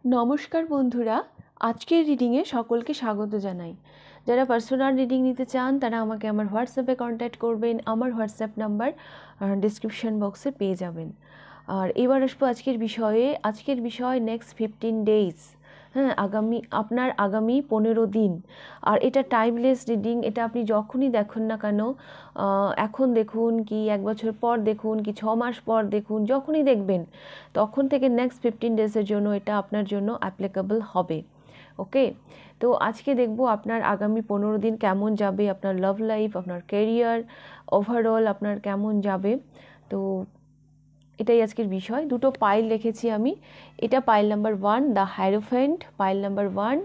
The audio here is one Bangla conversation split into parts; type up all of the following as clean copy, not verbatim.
নমস্কার বন্ধুরা, আজকের রিডিংয়ে সকলকে স্বাগত জানাই। যারা পার্সোনাল রিডিং নিতে চান তারা আমাকে আমার হোয়াটসঅ্যাপে কন্ট্যাক্ট করবেন। আমার হোয়াটসঅ্যাপ নাম্বার ডিসক্রিপশন বক্সে পেয়ে যাবেন। আর এবার আসবো আজকের বিষয় নেক্সট 15 ডেজ। হ্যাঁ, আপনার আগামী 15 দিন। আর এটা টাইমলেস রিডিং, এটা আপনি যখনই দেখুন না কেন, এখন দেখুন কি 1 বছর পর দেখুন কি 6 মাস পর দেখুন, যখনই দেখবেন তখন থেকে নেক্সট 15 ডেজের জন্য এটা আপনার জন্য অ্যাপ্লিকেবল হবে। ওকে, তো আজকে দেখব আপনার আগামী 15 দিন কেমন যাবে, আপনার লাভ লাইফ, আপনার ক্যারিয়ার, ওভারঅল আপনার কেমন যাবে। তো এটাই আজকের বিষয়। দুটো পাইল রেখেছি আমি। এটা pile number 1 the hierophant, pile number 1।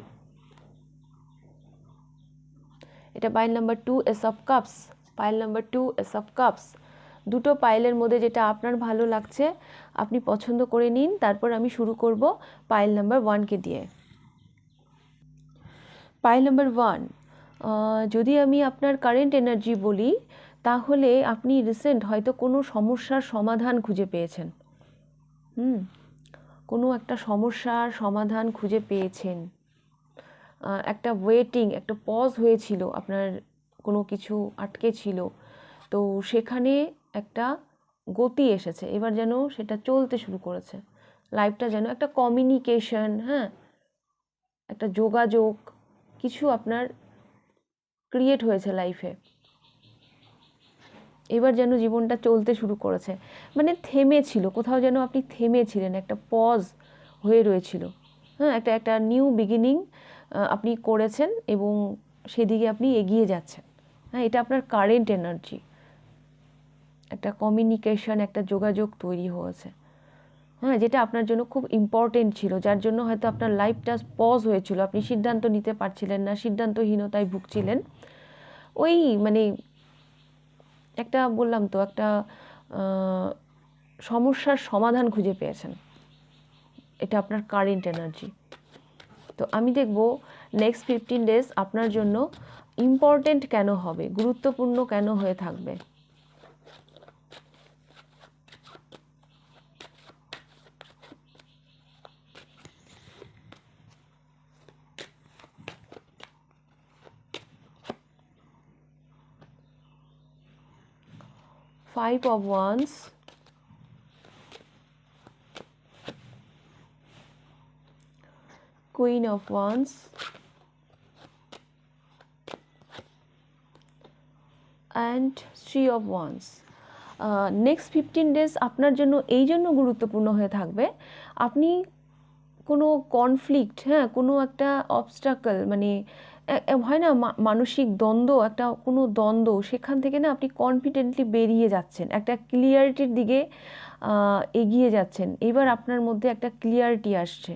এটা pile number 2 ace of cups, pile number 2 ace of cups. দুটো পাইলের মধ্যে যেটা আপনার ভালো লাগছে আপনি পছন্দ করে নিন। তারপর আমি শুরু করব পাইল নাম্বার 1কে দিয়ে। পাইল নাম্বার 1, যদি আমি আপনার কারেন্ট এনার্জি বলি তাহলে আপনি রিসেন্ট হয়তো কোনো সমস্যার সমাধান খুঁজে পেয়েছেন। কোনো একটা সমস্যার সমাধান খুঁজে পেয়েছেন। একটা ওয়েটিং, একটা পজ হয়েছিল, আপনার কোনো কিছু আটকে ছিল, তো সেখানে একটা গতি এসেছে, এবার যেন সেটা চলতে শুরু করেছে। লাইফটা যেন একটা কমিউনিকেশন, হ্যাঁ, একটা যোগাযোগ কিছু আপনার ক্রিয়েট হয়েছে লাইফে। এবার যেন জীবনটা চলতে শুরু করেছে, মানে থেমে ছিল, কোথাও যেন আপনি থেমে ছিলেন, একটা পজ হয়ে রয়েছিল। হ্যাঁ, একটা নিউ বিগিনিং আপনি করেছেন এবং সেদিকে আপনি এগিয়ে যাচ্ছেন। হ্যাঁ, এটা আপনার কারেন্ট এনার্জি। একটা কমিউনিকেশন, একটা যোগাযোগ তৈরি হয়েছে, হ্যাঁ, যেটা আপনার জন্য খুব ইম্পর্টেন্ট ছিল, যার জন্য হয়তো আপনার লাইফটা পজ হয়েছিল, আপনি সিদ্ধান্ত নিতে পারছিলেন না, সিদ্ধান্তহীনতায় ভুগছিলেন। ওই মানে একটা বললাম তো, একটা সমস্যার সমাধান খুঁজে পেয়েছেন। এটা আপনার কারেন্ট এনার্জি। তো আমি দেখব নেক্সট 15 ডেজ আপনার জন্য ইম্পর্টেন্ট কেন হবে, গুরুত্বপূর্ণ কেন হয়ে থাকবে। Five of Wands, Queen of Wands, and Three of Wands. Next 15 days আপনার জন্য এই জন্য গুরুত্বপূর্ণ হয়ে থাকবে, আপনি কোনো কনফ্লিক্ট, হ্যাঁ, কোনো একটা অবস্টাকল, মানে হয় না মানসিক দ্বন্দ্ব, একটা কোনো দ্বন্দ্ব, সেখান থেকে না আপনি কনফিডেন্টলি বেরিয়ে যাচ্ছেন, একটা ক্লিয়ারিটির দিকে এগিয়ে যাচ্ছেন। এবার আপনার মধ্যে একটা ক্লিয়ারিটি আসছে।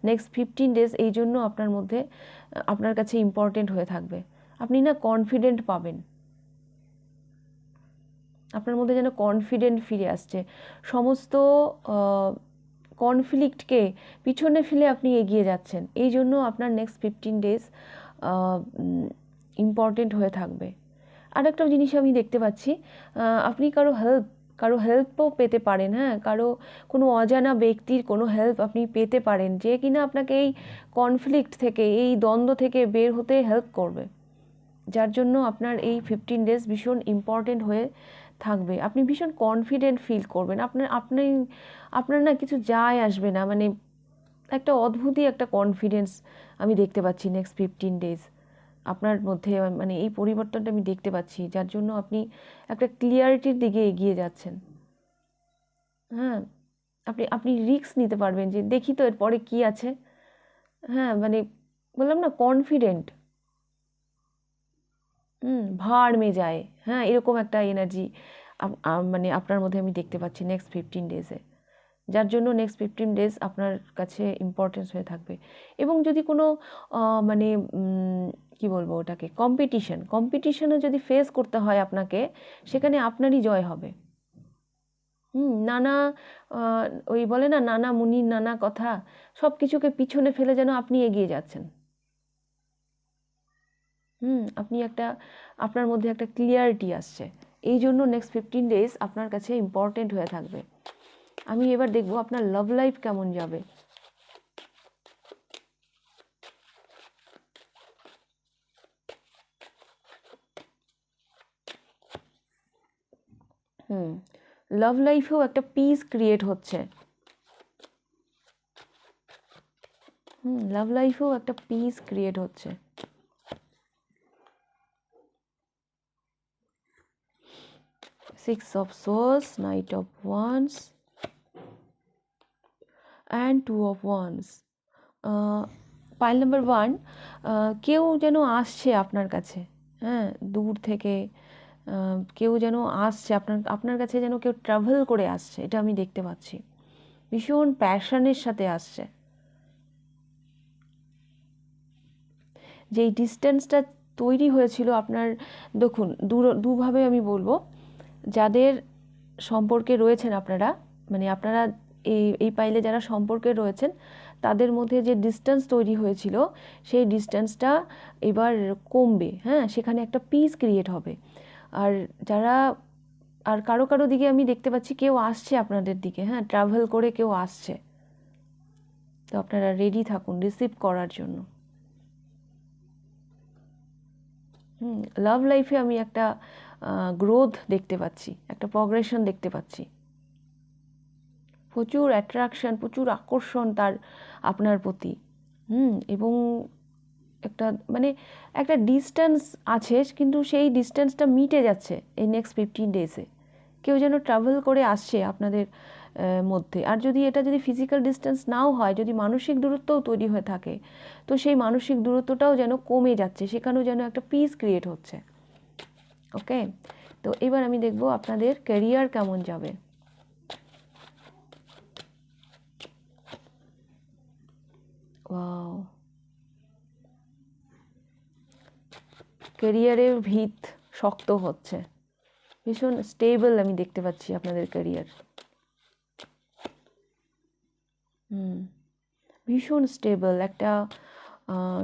নেক্সট 15 ডেজ এই জন্য আপনার মধ্যে, আপনার কাছে ইম্পর্টেন্ট হয়ে থাকবে। আপনি না কনফিডেন্ট পাবেন, আপনার মধ্যে যেন কনফিডেন্ট ফিরে আসছে। সমস্ত কনফ্লিক্টকে পিছনে ফেলে আপনি এগিয়ে যাচ্ছেন, এই জন্য আপনার নেক্সট 15 ডেজ ইম্পর্টেন্ট হয়ে থাকবে। আর একটা জিনিস আমি দেখতে পাচ্ছি, আপনি কারো হেল্পও পেতে পারেন। হ্যাঁ, কোনো অজানা ব্যক্তির কোনো হেল্প আপনি পেতে পারেন, যে কিনা আপনাকে এই কনফ্লিক্ট থেকে, এই দ্বন্দ্ব থেকে বের হতে হেল্প করবে, যার জন্য আপনার এই 15 ডেজ ভীষণ ইম্পর্টেন্ট হয়ে থাকবে। আপনি ভীষণ কনফিডেন্ট ফিল করবেন, আপনার না কিছু যায় আসবে না, মানে একটা অদ্ভুতই একটা কনফিডেন্স আমি দেখতে পাচ্ছি নেক্সট 15 ডেজ আপনার মধ্যে, মানে এই পরিবর্তনটা আমি দেখতে পাচ্ছি, যার জন্য আপনি একটা ক্লিয়ারিটির দিকে এগিয়ে যাচ্ছেন। হ্যাঁ, আপনি রিস্ক নিতে পারবেন, যে দেখি তো এরপরে কি আছে। হ্যাঁ, মানে বললাম না, কনফিডেন্ট, ভাড় মে যায়, হ্যাঁ, এরকম একটা এনার্জি মানে আপনার মধ্যে আমি দেখতে পাচ্ছি নেক্সট 15 ডেজে, যার জন্য নেক্সট 15 ডেজ আপনার কাছে ইম্পর্টেন্স হয়ে থাকবে। এবং যদি কোনো মানে কি বলবো ওটাকে, কম্পিটিশনে যদি ফেস করতে হয় আপনাকে, সেখানে আপনারই জয় হবে। নানা ওই বলে না, নানা মুনির নানা কথা, সব কিছুকে পিছনে ফেলে যেন আপনি এগিয়ে যাচ্ছেন। আপনি আপনার মধ্যে একটা ক্লিয়ারিটি আসছে, এই জন্য নেক্সট 15 ডেজ আপনার কাছে ইম্পর্টেন্ট হয়ে থাকবে। আমি এবার দেখব আপনার লাভ লাইফ কেমন যাবে। লাভ লাইফেও একটা পিস ক্রিয়েট হচ্ছে। লাভ লাইফেও একটা পিস ক্রিয়েট হচ্ছে। Six of swords, knight of wands and two of wands. Pile number 1, কেউ যেন আসছে আপনার কাছে, হ্যাঁ, দূর থেকে কেউ যেন আসছে আপনার কাছে, যেন কেউ ট্রাভেল করে আসছে, এটা আমি দেখতে পাচ্ছি। ভীষণ প্যাশনের সাথে আসছে। যেই ডিস্টেন্সটা তৈরি হয়েছিল আপনার, দেখুন দুভাবে আমি বলবো, যাদের সম্পর্কে রয়েছেন আপনারা, মানে আপনারা এই পাইলে যারা সম্পর্কে রয়েছেন, তাদের মধ্যে যে ডিস্টেন্স তৈরি হয়েছিল সেই ডিস্টেন্সটা এবার কমবে, হ্যাঁ, সেখানে একটা পিস ক্রিয়েট হবে। আর যারা কারো দিকে আমি দেখতে পাচ্ছি কেউ আসছে আপনাদের দিকে, হ্যাঁ, ট্রাভেল করে কেউ আসছে, তো আপনারা রেডি থাকুন রিসিভ করার জন্য। লাভ লাইফে আমি একটা গ্রোথ দেখতে পাচ্ছি, একটা প্রগ্রেশন দেখতে পাচ্ছি, প্রচুর অ্যাট্রাকশন, প্রচুর আকর্ষণ তার আপনার প্রতি। এবং একটা মানে একটা ডিস্টেন্স আছে, কিন্তু সেই ডিস্টেন্সটা মিটে যাচ্ছে এই নেক্সট 15 ডেজে। কেউ যেন ট্রাভেল করে আসছে আপনাদের মধ্যে। আর যদি ফিজিক্যাল ডিস্টেন্স নাও হয়, যদি মানসিক দূরত্বও তৈরি হয়ে থাকে, তো সেই মানসিক দূরত্বটাও যেন কমে যাচ্ছে, সেখানেও যেন একটা পিস ক্রিয়েট হচ্ছে। ওকে, তো এবার আমি দেখব আপনাদের ক্যারিয়ার কেমন যাবে। ওয়াও, ক্যারিয়ারের ভিত শক্ত হচ্ছে, ভীষণ স্টেবল আমি দেখতে পাচ্ছি আপনাদের ক্যারিয়ার। ভীষণ স্টেবল, একটা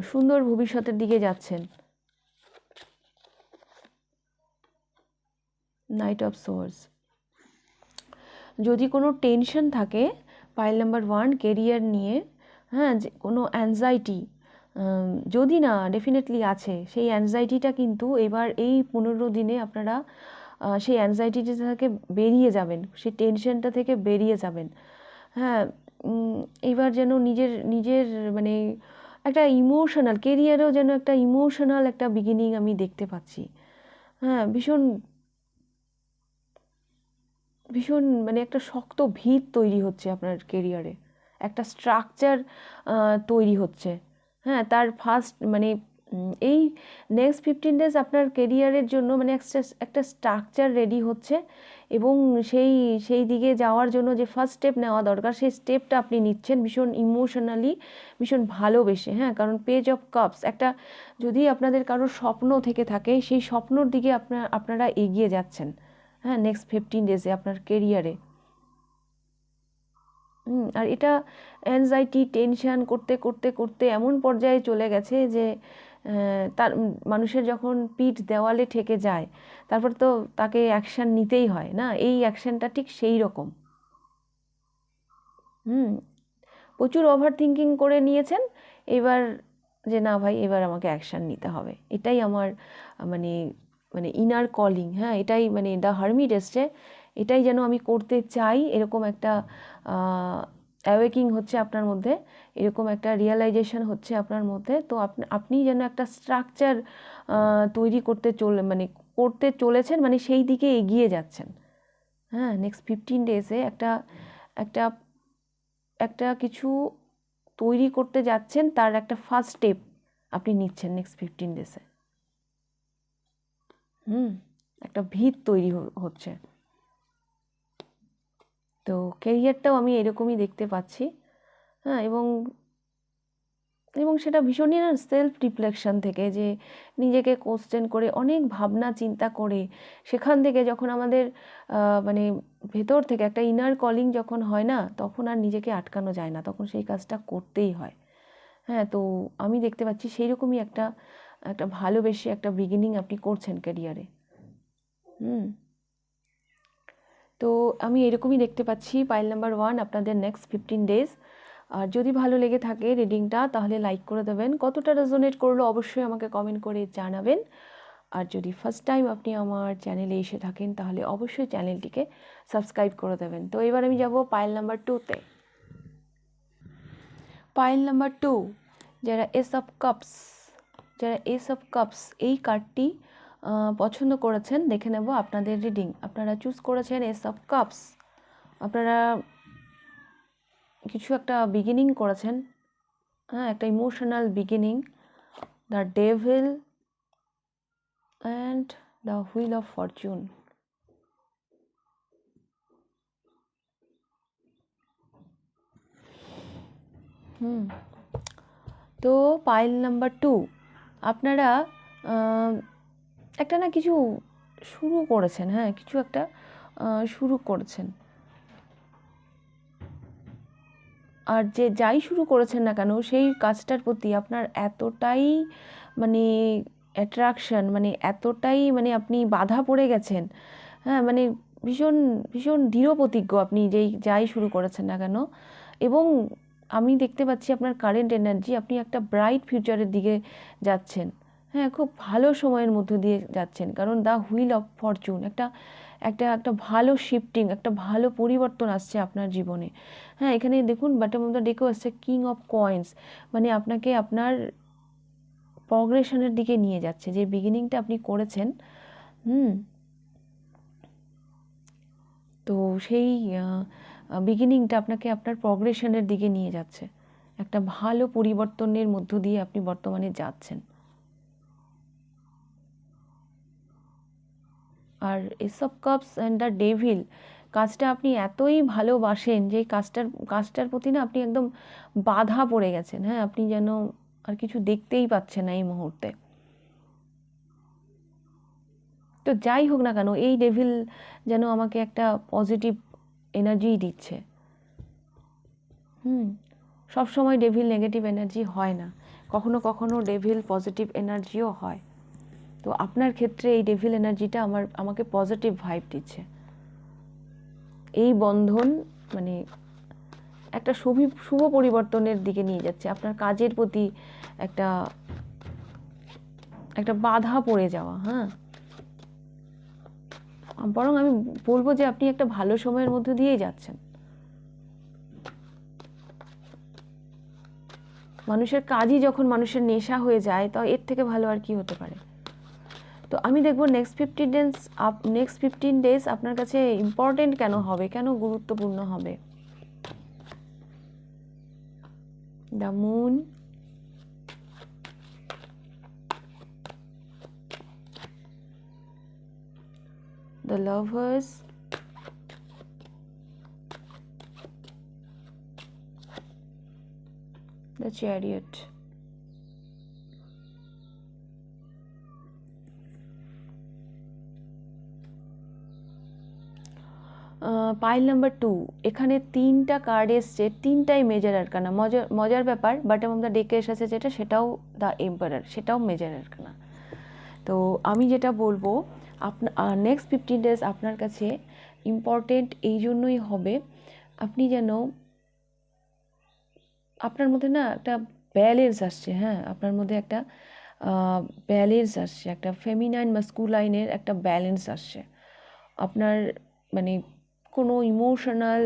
সুন্দর ভবিষ্যতের দিকে যাচ্ছেন। Night of swords. যদি কোনো টেনশন থাকে পাইল নাম্বার 1 কেরিয়ার নিয়ে, হ্যাঁ, যে কোনো অ্যাংজাইটি যদি না ডেফিনেটলি আছে, সেই অ্যাংজাইটিটা কিন্তু এবার এই 15 দিনে আপনারা সেই অ্যাংজাইটিটা থেকে বেরিয়ে যাবেন, সেই টেনশনটা থেকে বেরিয়ে যাবেন। হ্যাঁ, এবার যেন নিজের মানে একটা ইমোশনাল কেরিয়ারেও যেন একটা ইমোশনাল একটা বিগিনিং আমি দেখতে পাচ্ছি। হ্যাঁ, ভীষণ মানে একটা শক্ত ভিত তৈরি হচ্ছে আপনার কেরিয়ারে, একটা স্ট্রাকচার তৈরি হচ্ছে। হ্যাঁ, তার ফার্স্ট মানে এই নেক্সট 15 ডেজ আপনার কেরিয়ারের জন্য মানে একটা স্ট্রাকচার রেডি হচ্ছে, এবং সেই দিকে যাওয়ার জন্য যে ফার্স্ট স্টেপ নেওয়া দরকার, সেই স্টেপটা আপনি নিচ্ছেন ভীষণ ইমোশনালি, ভীষণ ভালোবেসে। হ্যাঁ, কারণ পেজ অফ কাপস একটা, যদি আপনাদের কারোর স্বপ্ন থেকে থাকে, সেই স্বপ্নর দিকে আপনারা এগিয়ে যাচ্ছেন। হ্যাঁ, নেক্সট 15 ডেজে আপনার কেরিয়ারে। আর এটা অ্যাংজাইটি টেনশান করতে করতে করতে এমন পর্যায়ে চলে গেছে যে তার মানুষের যখন পিঠ দেওয়ালে ঠেকে যায়, তারপর তো তাকে অ্যাকশান নিতেই হয় না, এই অ্যাকশানটা ঠিক সেই রকম। প্রচুর ওভার থিঙ্কিং করে নিয়েছেন, এবার যে না ভাই, এবার আমাকে অ্যাকশান নিতে হবে, এটাই আমার মানে মানে ইনার কলিং। হ্যাঁ, এটাই মানে দ্য হারমিট এসছে, এটাই যেন আমি করতে চাই, এরকম একটা অ্যাওয়েকিং হচ্ছে আপনার মধ্যে, এরকম একটা রিয়েলাইজেশন হচ্ছে আপনার মধ্যে। তো আপনি যেন একটা স্ট্রাকচার তৈরি করতে চলেছেন, মানে সেই দিকে এগিয়ে যাচ্ছেন। হ্যাঁ, নেক্সট 15 ডেজে একটা একটা একটা কিছু তৈরি করতে যাচ্ছেন, তার একটা ফার্স্ট স্টেপ আপনি নিচ্ছেন নেক্সট 15 ডেজে। একটা ভিত তৈরি হচ্ছে। তো ক্যারিয়ারটাও আমি এরকমই দেখতে পাচ্ছি। হ্যাঁ, এবং সেটা ভীষণই না সেলফ রিফ্লেকশন থেকে, যে নিজেকে কোশ্চেন করে, অনেক ভাবনা চিন্তা করে, সেখান থেকে যখন আমাদের মানে ভেতর থেকে একটা ইনার কলিং যখন হয় না, তখন আর নিজেকে আটকানো যায় না, তখন সেই কাজটা করতেই হয়। হ্যাঁ, তো আমি দেখতে পাচ্ছি সেই রকমই একটা ভালোবেসে একটা বিগিনিং আপনি করছেন ক্যারিয়ারে। তো আমি এরকমই দেখতে পাচ্ছি পাইল নাম্বার 1 আপনাদের নেক্সট 15 ডেজ। আর যদি ভালো লেগে থাকে রিডিংটা, তাহলে লাইক করে দেবেন। কতটা রেজোনেট করলো অবশ্যই আমাকে কমেন্ট করে জানাবেন। আর যদি ফার্স্ট টাইম আপনি আমার চ্যানেলে এসে থাকেন তাহলে অবশ্যই চ্যানেলটিকে সাবস্ক্রাইব করে দেবেন। তো এবার আমি যাব পাইল নাম্বার 2তে। পাইল নাম্বার 2, যারা এস অফ কাপস এই কার্ডটি পছন্দ করেছেন, দেখে নেব আপনাদের রিডিং। আপনারা চুজ করেছেন এস অফ কাপস, আপনারা কিছু একটা বিগিনিং করেছেন, হ্যাঁ, একটা emotional beginning. The devil and the wheel of Fortune. তো পাইল নাম্বার 2, আপনারা একটা না কিছু শুরু করেছেন, হ্যাঁ, কিছু একটা শুরু করেছেন। আর যে যাই শুরু করেছেন না কেন সেই কাজটার প্রতি আপনার এতটাই মানে অ্যাট্রাকশন, মানে এতটাই মানে আপনি বাধা পড়ে গেছেন, হ্যাঁ, মানে ভীষণ ভীষণ দৃঢ় প্রতিজ্ঞ আপনি যাই শুরু করেছেন না কেন। এবং আমি দেখতে পাচ্ছি আপনার কারেন্ট এনার্জি, আপনি একটা ব্রাইট ফিউচারের দিকে যাচ্ছেন, হ্যাঁ, খুব ভালো সময়ের মধ্য দিয়ে যাচ্ছেন। কারণ দ্য হুইল অফ ফরচুন একটা একটা একটা ভালো শিফটিং, একটা ভালো পরিবর্তন আসছে আপনার জীবনে। হ্যাঁ, এখানে দেখুন বটম অফ দ্য ডেকও আসছে কিং অফ কয়েন্স, মানে আপনাকে আপনার প্রগ্রেশনের দিকে নিয়ে যাচ্ছে। যে বিগিনিংটা আপনি করেছেন, তো সেই বিগিনিংটা আপনাকে আপনার প্রগ্রেশনের দিকে নিয়ে যাচ্ছে। একটা ভালো পরিবর্তনের মধ্য দিয়ে আপনি বর্তমানে যাচ্ছেন। আর ace of cups and the devil কাজটা আপনি এতই ভালোবাসেন যে কাজটার প্রতি না আপনি একদম বাধা পড়ে গেছেন, হ্যাঁ, আপনি যেন আর কিছু দেখতেই পাচ্ছেন না এই মুহূর্তে। তো যাই হোক না কেন এই ডেভিল যেন আমাকে একটা পজিটিভ এনার্জি দিচ্ছে। সব সময় ডেভিল নেগেটিভ এনার্জি হয় না, কখনো কখনো ডেভিল পজিটিভ এনার্জিও হয়। তো আপনার ক্ষেত্রে এই ডেভিল এনার্জিটা আমাকে পজিটিভ ভাইব দিচ্ছে। এই বন্ধন মানে একটা শুভ পরিবর্তনের দিকে নিয়ে যাচ্ছে। আপনার কাজের প্রতি একটা একটা বাধা পড়ে যাওয়া, হ্যাঁ, বরং আমি বলবো যে আপনি একটা ভালো সময়ের মধ্যে দিয়েই যাচ্ছেন। মানুষের কাজই যখন মানুষের নেশা হয়ে যায়, তো এর থেকে ভালো আর কি হতে পারে। তো আমি দেখব নেক্সট 15 ডেজ আপনার কাছে ইম্পর্টেন্ট কেন হবে, কেন গুরুত্বপূর্ণ হবে। The moon, the lovers, the chariot. Pile number 2, এখানে 3টা কার্ড এসছে, 3টাই মেজর আরকানা। মজার ব্যাপার, বটম অফ দ্য ডেকে এসেছে যেটা, সেটাও দ্য এম্পারার, সেটাও মেজর আরকানা। তো আমি যেটা বলবো, নেক্সট 15 ডেজ আপনার কাছে ইম্পর্টেন্ট এই জন্যই হবে, আপনি যেন আপনার মধ্যে না একটা ব্যালেন্স আসছে, হ্যাঁ, আপনার মধ্যে একটা ব্যালেন্স আসছে, একটা ফেমিনাইন মাস্কুলাইনের একটা ব্যালেন্স আসছে। আপনার মানে কোনো ইমোশনাল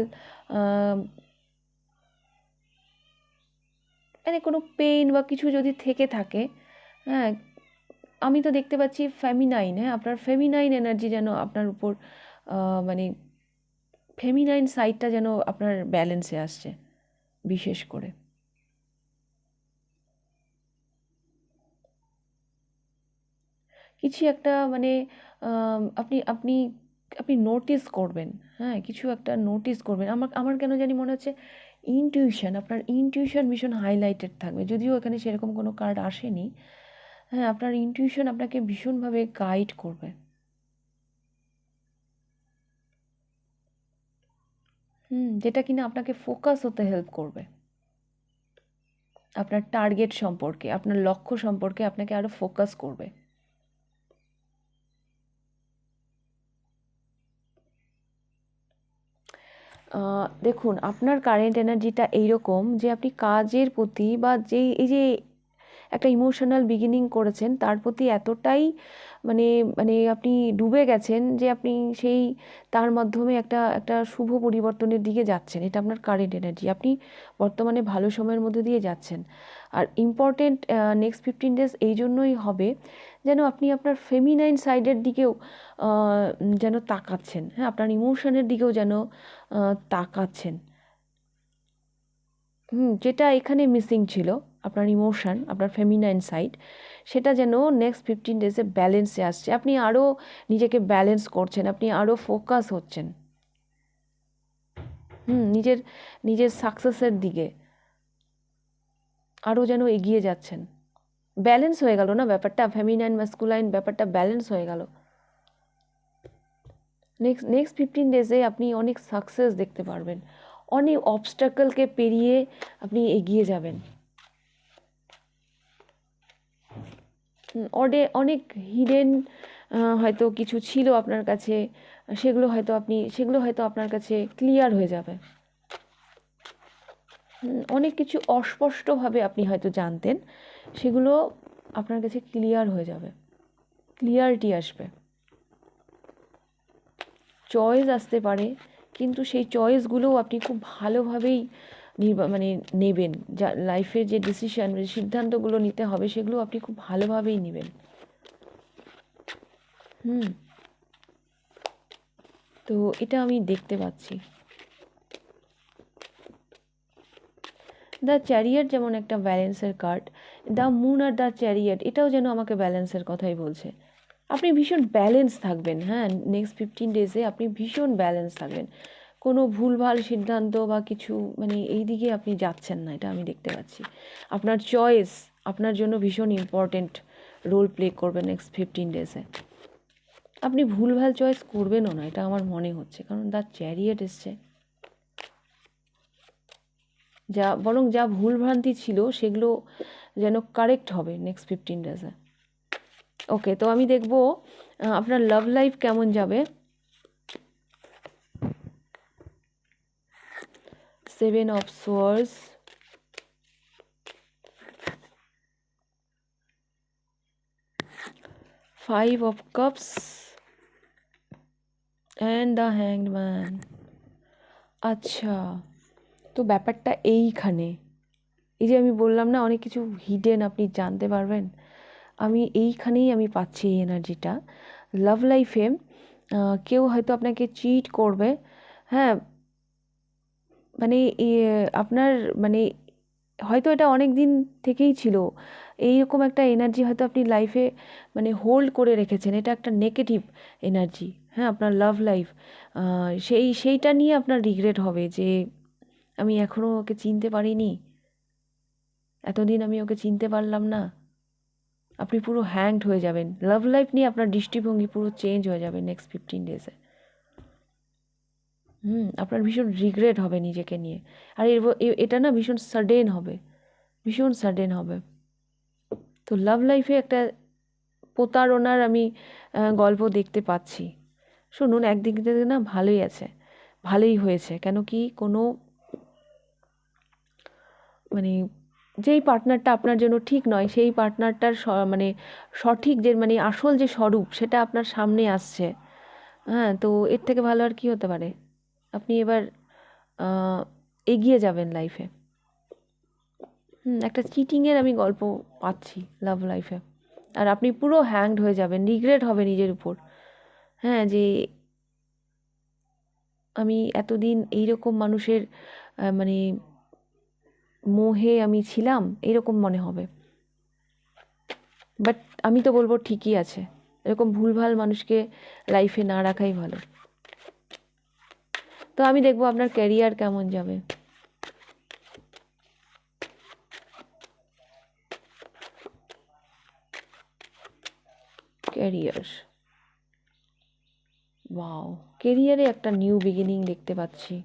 মানে কোনো পেইন বা কিছু যদি থেকে থাকে, হ্যাঁ, আমি তো দেখতে পাচ্ছি ফেমিনাইন, হ্যাঁ, আপনার ফেমিনাইন এনার্জি যেন আপনার উপর মানে ফেমিনাইন সাইডটা যেন আপনার ব্যালেন্সে আসছে বিশেষ করে। কিছু একটা মানে আপনি আপনি আপনি নোটিস করবেন, হ্যাঁ, কিছু একটা নোটিস করবেন। আমার কেন জানি মনে হচ্ছে ইনটিউশন, আপনার ইনটিউশন ভীষণ হাইলাইটেড থাকবে, যদিও এখানে সেরকম কোনো কার্ড আসেনি। হ্যাঁ, আপনার ইনটিউশন আপনাকে ভীষণভাবে গাইড করবে। যেটা কিনা আপনাকে ফোকাস হতে হেল্প করবে, আপনার টার্গেট সম্পর্কে, আপনার লক্ষ্য সম্পর্কে আপনাকে আরও ফোকাস করবে। দেখুন আপনার কারেন্ট এনার্জিটা এইরকম যে আপনি কাজের প্রতি বা এই যে একটা ইমোশনাল বিগিনিং করেছেন, তার প্রতি এতটাই মানে মানে আপনি ডুবে গেছেন যে আপনি সেই তার মাধ্যমে একটা একটা শুভ পরিবর্তনের দিকে যাচ্ছেন। এটা আপনার কারেন্ট এনার্জি, আপনি বর্তমানে ভালো সময়ের মধ্যে দিয়ে যাচ্ছেন। আর ইম্পর্টেন্ট নেক্সট 15 ডেজ এই জন্যই হবে যেন আপনি আপনার ফেমিনাইন সাইডের দিকেও যেন তাকাচ্ছেন, হ্যাঁ, আপনার ইমোশনের দিকেও যেন তাকাচ্ছেন। যেটা এখানে মিসিং ছিল, আপনার ইমোশন, আপনার ফেমিনাইন সাইড, সেটা যেন নেক্সট 15 ডেজে ব্যালেন্সে আসছে। আপনি আরও নিজেকে ব্যালেন্স করছেন, আপনি আরও ফোকাস হচ্ছেন নিজের নিজের সাকসেসের দিকে আরও যেন এগিয়ে যাচ্ছেন। ব্যালেন্স হয়ে গেল না ব্যাপারটা, ফেমিনাইন ম্যাসকুলাইন ব্যাপারটা ব্যালেন্স হয়ে গেল। নেক্সট 15 ডেজে আপনি অনেক সাকসেস দেখতে পারবেন, অনেক অবস্ট্যাকলকে পেরিয়ে আপনি এগিয়ে যাবেন। অনেক হিডেন হয়তো কিছু ছিল আপনার কাছে, সেগুলো হয়তো আপনার কাছে ক্লিয়ার হয়ে যাবে। অনেক কিছু অস্পষ্টভাবে আপনি হয়তো জানতেন, সেগুলো আপনার কাছে ক্লিয়ার হয়ে যাবে, ক্লিয়ারিটি আসবে। চয়েস আসতে পারে, কিন্তু সেই চয়েসগুলোও আপনি খুব ভালোভাবেই নেবেন। যা লাইফের যে ডিসিশন, যে সিদ্ধান্তগুলো নিতে হবে, সেগুলো আপনি খুব ভালোভাবেই নেবেন। তো এটা আমি দেখতে পাচ্ছি। দ্য চ্যারিয়ট যেমন একটা ব্যালেন্সের card, the moon are the chariot এটাও যেন আমাকে ব্যালেন্সের কথাই বলছে। আপনি ভীষণ ব্যালেন্স থাকবেন, হ্যাঁ, নেক্সট 15 ডেজে আপনি ভীষণ ব্যালেন্স থাকবেন। কোনো ভুলভাল সিদ্ধান্ত বা কিছু এই দিকে আপনি যাচ্ছেন না, এটা আমি দেখতে পাচ্ছি। আপনার চয়েস আপনার জন্য ভীষণ ইম্পর্টেন্ট রোল প্লে করবে নেক্সট 15 ডেজে। আপনি ভুলভাল চয়েস করবেনও না, এটা আমার মনে হচ্ছে, কারণ দ্য চ্যারিয়ট এসছে। বরং যা ভুলভ্রান্তি ছিল সেগুলো যেন কারেক্ট হবে নেক্সট 15 ডেজে। ওকে, তো আমি দেখব আপনার লাভ লাইফ কেমন যাবে। 7 of Swords, 5 of Cups and the Hanged Man। আচ্ছা, তো ব্যাপারটা এইখানে, এই যে আমি বললাম না অনেক কিছু হিডেন আপনি জানতে পারবেন, এইখানেই আমি পাচ্ছি এই এনার্জিটা। লাভ লাইফে কেউ হয়তো আপনাকে চিট করবে, হ্যাঁ, আপনার হয়তো এটা অনেক দিন থেকেই ছিল, এইরকম একটা এনার্জি হয়তো আপনি লাইফে হোল্ড করে রেখেছেন। এটা একটা নেগেটিভ এনার্জি, হ্যাঁ, আপনার লাভ লাইফ। সেইটা নিয়ে আপনার রিগ্রেট হবে যে আমি এখনও ওকে চিনতে পারিনি, এতদিন আমি ওকে চিনতে পারলাম না। আপনি পুরো হ্যাংড হয়ে যাবেন, লাভ লাইফ নিয়ে আপনার দৃষ্টিভঙ্গি পুরো চেঞ্জ হয়ে যাবে নেক্সট 15 ডেজে। আপনার ভীষণ রিগ্রেট হবে নিজেকে নিয়ে। আর এটা না ভীষণ সাডেন হবে, ভীষণ সাডেন হবে। তো লাভ লাইফে একটা প্রতারণার আমি গল্প দেখতে পাচ্ছি। শুনুন, একদিক থেকে না ভালোই আছে, ভালোই হয়েছে। কেন কি কোনো যেই পার্টনারটা আপনার জন্য ঠিক নয়, সেই পার্টনারটার সঠিক যে আসল যে স্বরূপ, সেটা আপনার সামনে আসছে। হ্যাঁ, তো এর থেকে ভালো আর কি হতে পারে। আপনি এবার এগিয়ে যাবেন লাইফে। একটা চিটিংয়ের আমি গল্প পাচ্ছি লাভ লাইফে, আর আপনি পুরো হ্যাংড হয়ে যাবেন, রিগ্রেট হবে নিজের উপর, হ্যাঁ, যে আমি এতদিন এইরকম মানুষের মোহে আমি ছিলাম, এরকম মনে হবে। বাট আমি তো বলবো ঠিকই আছে, এরকম ভুলভাল মানুষকে লাইফে না রাখাই ভালো। তো আমি দেখবো আপনার ক্যারিয়ার কেমন যাবে। ক্যারিয়ার, ওয়াও, ক্যারিয়ারে একটা নিউ বিগিনিং দেখতে পাচ্ছি।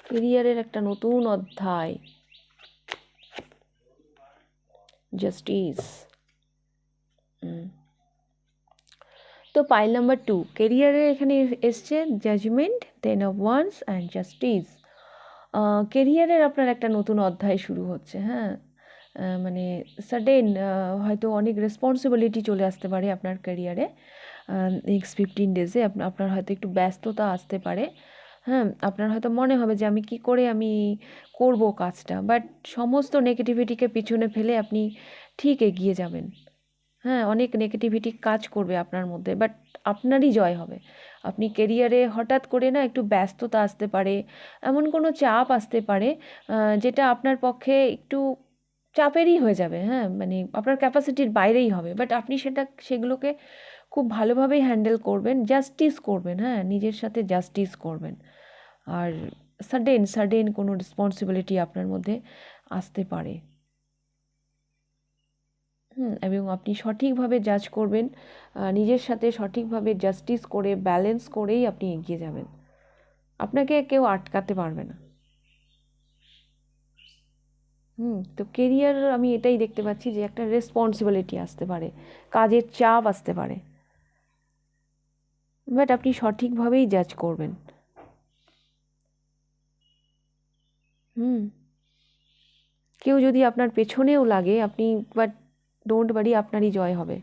ক্যারিয়ারের একটা নতুন অধ্যায়, জাস্টিস। তো পাইল নাম্বার 2, ক্যারিয়ারে এখানে এসছে judgement, 10 of Wands and justice. কেরিয়ারের আপনার একটা নতুন অধ্যায় শুরু হচ্ছে, হ্যাঁ। মানে সাডেন হয়তো অনেক রেসপন্সিবিলিটি চলে আসতে পারে আপনার ক্যারিয়ারে। নেক্সট 15 ডেজে আপনার হয়তো একটু ব্যস্ততা আসতে পারে, হ্যাঁ। আপনার হয়তো মনে হবে যে আমি কি করে আমি করব কাজটা, বাট সমস্ত নেগেটিভিটিকে পিছনে ফেলে আপনি ঠিক এগিয়ে যাবেন। হ্যাঁ, অনেক নেগেটিভিটি কাজ করবে আপনার মধ্যে, বাট আপনারই জয় হবে। আপনি কেরিয়ারে হঠাৎ করে না একটু ব্যস্ততা আসতে পারে, এমন কোনো চাপ আসতে পারে যেটা আপনার পক্ষে একটু চাপেরই হয়ে যাবে, হ্যাঁ। মানে আপনার ক্যাপাসিটির বাইরেই হবে, বাট আপনি সেগুলোকে খুব ভালোভাবেই হ্যান্ডেল করবেন, জাস্টিস করবেন, হ্যাঁ, নিজের সাথে জাস্টিস করবেন। আর সাডেন কোনো রেসপন্সিবিলিটি আপনার মধ্যে আসতে পারে, এবং আপনি সঠিকভাবে জাজ করবেন, নিজের সাথে সঠিকভাবে জাস্টিস করে ব্যালেন্স করেই আপনি এগিয়ে যাবেন। আপনাকে কেউ আটকাতে পারবে না। তো কেরিয়ার আমি এটাই দেখতে পাচ্ছি যে একটা রেসপন্সিবিলিটি আসতে পারে, কাজের চাপ আসতে পারে, বাট আপনি সঠিকভাবেই জাজ করবেন। কেউ যদি আপনার পেছনেও লাগে আপনি, বাট ডোন্ট ওয়ারি, আপনারই জয় হবে,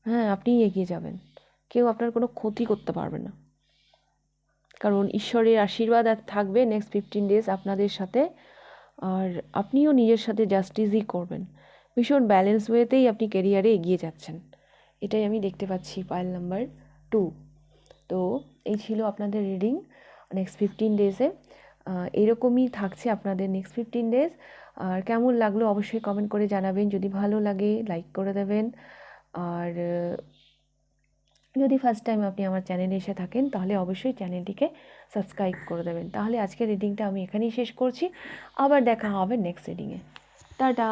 হ্যাঁ, আপনিই এগিয়ে যাবেন। কেউ আপনার কোনো ক্ষতি করতে পারবে না, কারণ ঈশ্বরের আশীর্বাদ আর থাকবে নেক্সট 15 ডেজ আপনাদের সাথে। আর আপনিও নিজের সাথে জাস্টিসই করবেন, ভীষণ ব্যালেন্স ওয়েতেই আপনি কেরিয়ারে এগিয়ে যাচ্ছেন, এটাই আমি দেখতে পাচ্ছি পাইল নাম্বার 2। তো এই ছিল আপনাদের রিডিং নেক্সট 15 ডেজে। এরকমই থাকছে আপনাদের নেক্সট 15 ডেজ। আর কেমন লাগলো অবশ্যই কমেন্ট করে জানাবেন, যদি ভালো লাগে লাইক করে দেবেন। আর যদি ফার্স্ট টাইম আপনি আমার চ্যানেলে এসে থাকেন তাহলে অবশ্যই চ্যানেলটিকে সাবস্ক্রাইব করে দেবেন। তাহলে আজকের রিডিংটা আমি এখানেই শেষ করছি, আবার দেখা হবে নেক্সট রিডিংয়ে। টাটা।